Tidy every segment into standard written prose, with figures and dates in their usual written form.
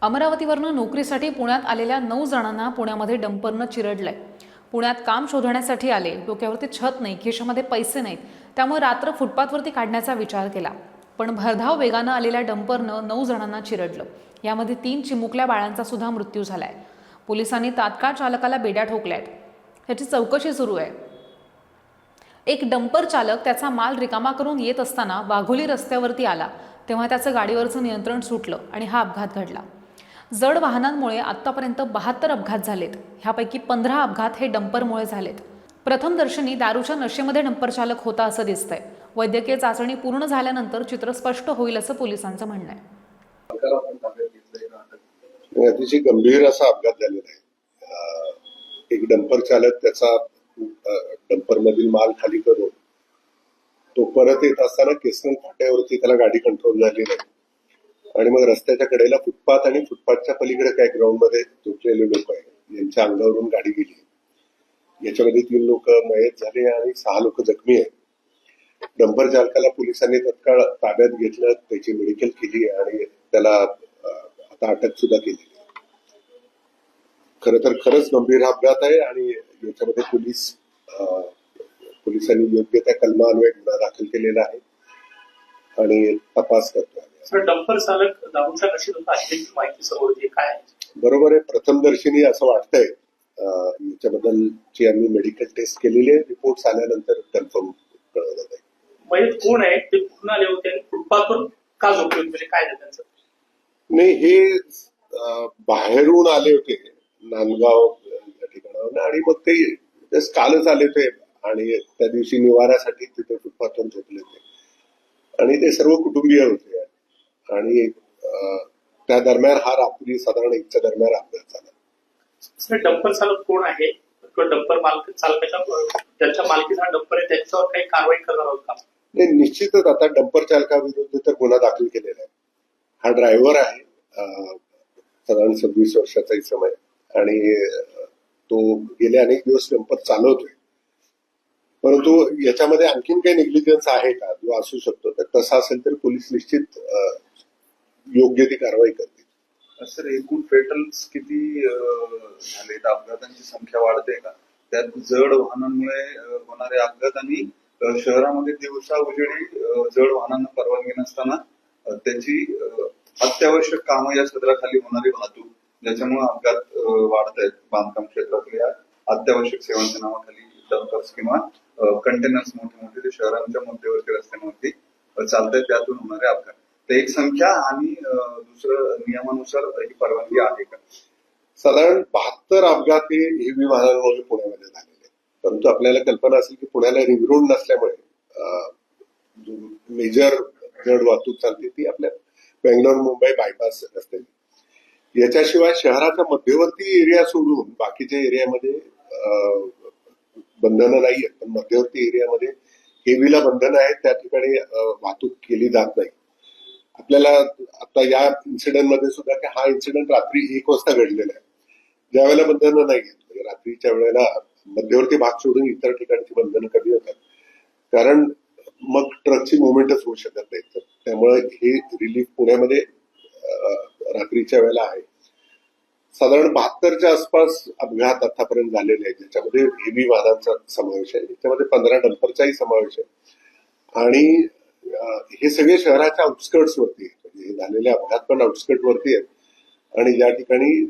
अमरावतीवरून नोकरीसाठी पुण्यात आलेल्या 9 जणांना पुण्यामध्ये डंपरनं चिरडलंय। पुण्यात काम शोधण्यासाठी आले, डोक्यावरती छत नाही, खिशामध्ये पैसे नाहीत, त्यामुळे रात्र फुटपाथवरती काढण्याचा विचार केला। पण भरधाव वेगानं आलेल्या डंपरनं 9 जणांना चिरडलं। यामध्ये 3 चिमुकल्या बाळांचा सुद्धा मृत्यू झालाय। पोलिसांनी तात्काळ चालकाला बेड्या ठोकल्यात। याची चौकशी सुरू आहे। एक डंपर चालक त्याचा माल रिकामा करून येत असताना वाघोली रस्त्यावरती आला, तेव्हा त्याचं गाडीवरचं नियंत्रण सुटलं आणि हा अपघात घडला। जड वाहनांमुळे आतापर्यंत 72 अपघात झालेत। ह्यापैकी 15 अपघात हे डंपरमुळे झालेत। प्रथमदर्शनी दारूच्या नशेमध्ये डंपर चालक होता असं दिसतंय। वैद्यकीय चाचणी पूर्ण झाल्यानंतर चित्र स्पष्ट होईल असं पोलिसांचं म्हणणं आहे। अतिशय गंभीर असा अपघात झालेला आहे। एक डंपर चालक त्याचा डंपर मधील माल खाली करून तो परत येत असताना केसनल फाट्यावरती त्याला गाडी कंट्रोल झाली नाही आणि मग रस्त्याच्या कडेला फुटपाथ आणि फुटपाथच्या पलीकडे काही ग्राउंड मध्ये झोपलेले लोक आहेत, यांच्या अंगावरून गाडी गेली। याच्यामध्ये 3 लोक मयत झाले आणि 6 लोक जखमी आहेत। डंपर चालकाला पोलिसांनी तत्काळ ताब्यात घेतलं, त्याची मेडिकल केली आणि त्याला आता अटक सुद्धा केली। खरंच गंभीर अपघात आहे आणि याच्यामध्ये पोलिसांनी योग्य त्या कलमान्वये गुन्हा दाखल केलेला आहे आणि तपास करतोय। सर, डंपर चालक दारूच्या नशेत होता अशी माहिती समोर येते, काय आहे? बरोबर आहे, प्रथमदर्शनी असं वाटतंय। याच्याबद्दलची आम्ही मेडिकल टेस्ट केलेली आहे, रिपोर्ट्स आल्यानंतर कन्फर्म कळवलं जाईल। मयत कोण आहे, ते कुठून आले होते आणि फुटपाथवर का झोपले होते, म्हणजे काय आहे त्यांचं? नाही, हे बाहेरून आले होते नांदगाव या ठिकाणावर आणि मग ते जस्ट कालच आले होते आणि त्या दिवशी निवारासाठी तिथे फुटपाथवर झोपले होते आणि ते सर्व कुटुंबीय होते आणि त्या दरम्यान हा रात्री साधारण 1च्या दरम्यान अपघात झाला। सर, डंपर चालक कोण आहे किंवा डंपर मालक चालकाच्या ज्यांच्या मालकीचा डंपर आहे त्याच्यावर काही कारवाई करणार आहोत का? नाही, निश्चितच आता डंपर चालकाविरुद्ध तर गुन्हा दाखल केलेला आहे। हा ड्रायव्हर आहे, साधारण 26 वर्षाचा इसम आहे आणि तो गेले अनेक दिवस डंपर चालवतोय, परंतु याच्यामध्ये आणखीन काही नेग्लिजन्स आहे का किंवा असू शकतो, तर तसा असेल तर पोलीस निश्चित योग्य ती कारवाई करतील। सर, एकूण फेटल्स किती झाले? अपघातांची संख्या वाढते का? त्यात जड वाहनांमुळे होणारे अपघात आणि शहरामध्ये दिवसा उजेडी जड वाहनांना परवानगी नसताना त्याची अत्यावश्यक कामं या सदराखाली होणारी वाहतूक, ज्याच्यामुळे अपघात वाढत आहेत। बांधकाम क्षेत्रातल्या अत्यावश्यक सेवांच्या नावाखाली डंपर्स किंवा कंटेनर्स मोठे जे शहरांच्या मध्यवर्ती रस्त्यांवरती चालतात, त्यातून होणारे अपघात, तर एक संख्या आणि दुसरं नियमानुसार ही परवानगी आहे का? साधारण 72 अपघात हे हेवी वाहनांमुळे पुण्यामध्ये झालेले, परंतु आपल्याला कल्पना असेल की पुण्याला रिंग रोड नसल्यामुळे मेजर जड वाहतूक चालते ती आपल्या बेंगलोर मुंबई बायपास रस्ते। याच्याशिवाय शहराच्या मध्यवर्ती एरिया सोडून बाकीच्या एरियामध्ये बंधनं नाही आहेत, पण मध्यवर्ती एरियामध्ये हेवीला बंधनं आहेत, त्या ठिकाणी वाहतूक केली जात नाही। आपल्याला आता या इन्सिडेंट मध्ये सुद्धा की हा इन्सिडेंट रात्री 1 वाजता घडलेला आहे, ज्यावेळेला बंधनं नाही आहेत। रात्रीच्या वेळेला मध्यवर्ती भाग सोडून इतर ठिकाणची बंधनं कमी होतात, कारण मग ट्रकची मुवमेंटच होऊ शकत नाही। तर त्यामुळे हे रिलीफ पुण्यामध्ये रात्रीच्या वेळेला आहे। साधारण 72च्या आसपास अपघात आतापर्यंत झालेले आहेत, ज्याच्यामध्ये हेवी वाहनांचा समावेश आहे, ज्याच्यामध्ये 15 डंपरचाही समावेश आहे आणि हे सगळे शहराच्या आउटस्कर्ट्स वरती म्हणजे झालेले अपघात पण आउटस्कर्ट वरती आहेत आणि ज्या ठिकाणी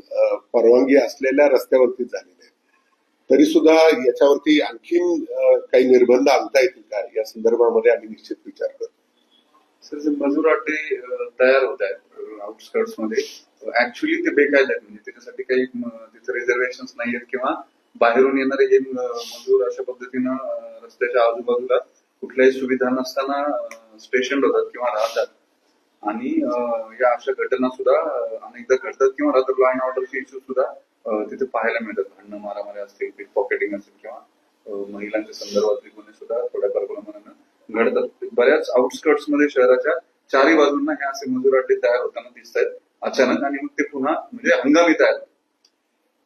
परवानगी असलेल्या रस्त्यावरती झालेले आहेत। तरी सुद्धा याच्यावरती आणखीन काही निर्बंध आणता येतील का, या संदर्भामध्ये आम्ही निश्चित विचार करतो। सर, जे मजूर अटे तयार होत आहेत आउटस्कर्ट्स मध्ये, ऍक्च्युअली ते बेकायदा आहेत, म्हणजे त्याच्यासाठी काही तिथे रिझर्वेशन नाही आहेत किंवा बाहेरून येणारे हे मजूर अशा पद्धतीनं रस्त्याच्या आजूबाजूला कुठल्याही सुविधा नसताना स्टेशन होतात किंवा राहतात आणि या अशा घटना सुद्धा अनेकदा घडतात किंवा राहतात। लॉ अँड ऑर्डरचे इश्यू सुद्धा तिथे पाहायला मिळतात, भांडणं मारामारी असतील, पिक पॉकेटिंग असेल किंवा महिलांच्या संदर्भातले गुन्हे सुद्धा थोड्याफार प्रमाणानं घडतात। बऱ्याच आउटस्कर्ट्स मध्ये शहराच्या चारही बाजूंना हे असे मजूर अड्डे तयार होताना दिसत आहेत अचानक, आणि मग ते पुन्हा म्हणजे हंगामी तयार होतात।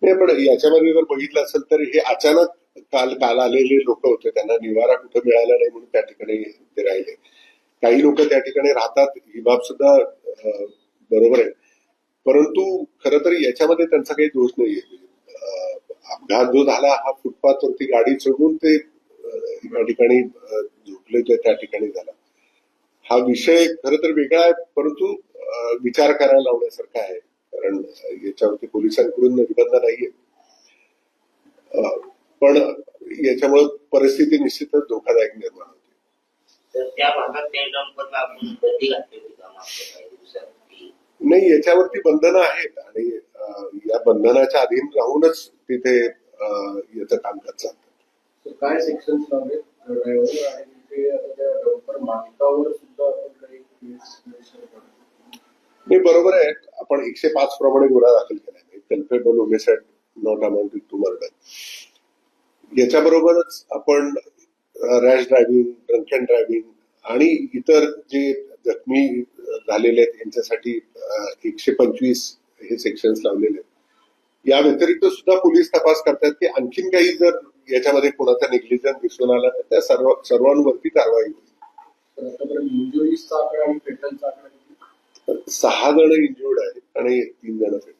नाही, पण याच्यामध्ये जर बघितलं असेल तर हे अचानक काल आलेले लोक होते, त्यांना निवारा कुठे मिळाला नाही म्हणून त्या ठिकाणी ते राहिले। काही लोक त्या ठिकाणी राहतात, ही बाब सुद्धा बरोबर आहे, परंतु खरं तर याच्यामध्ये त्यांचा काही दोष नाहीये. अपघात जो झाला हा फुटपाथवरती गाडी चढून ते या ठिकाणी झोपले होते त्या ठिकाणी झाला. हा विषय खरं तर वेगळा आहे, परंतु विचार करायला लावण्यासारखा आहे, कारण याच्यावरती पोलिसांकडून निर्बंध नाहीये. पण याच्यामुळे परिस्थिती निश्चितच धोकादायक निर्माण होते. तर त्या भागात त्या डंपरला आपण बंदी घातली होती का मागच्या काही दिवसांपूर्वी? नाही, याच्यावरती बंधनं आहेत आणि या बंधनाच्या अधीन राहूनच तिथे याचं कामकाज चालतं. काय सेक्शन लावले ड्रायव्हर आणि तिथे आता त्या डंपर मालकावर सुद्धा आपण काही नाही, बरोबर आहे. आपण 105 प्रमाणे गुन्हा दाखल केला आहे, culpable homicide not amounted to murder. याच्याबरोबरच आपण रॅश ड्रायव्हिंग, ड्रंकन ड्रायव्हिंग आणि इतर जे जखमी झालेले आहेत यांच्यासाठी 125 हे सेक्शन्स लावलेले आहेत. या व्यतिरिक्त सुद्धा पोलीस तपास करतात की आणखीन काही जर याच्यामध्ये कोणाचा नेग्लिजन्स दिसून आला तर त्या सर्वांवरती कारवाई होईल. आतापर्यंत इंजुरीजचा आकडा आणि पेटलचा आकडा 6 जण इंजुर्ड आहेत आणि 3 जण पेटल.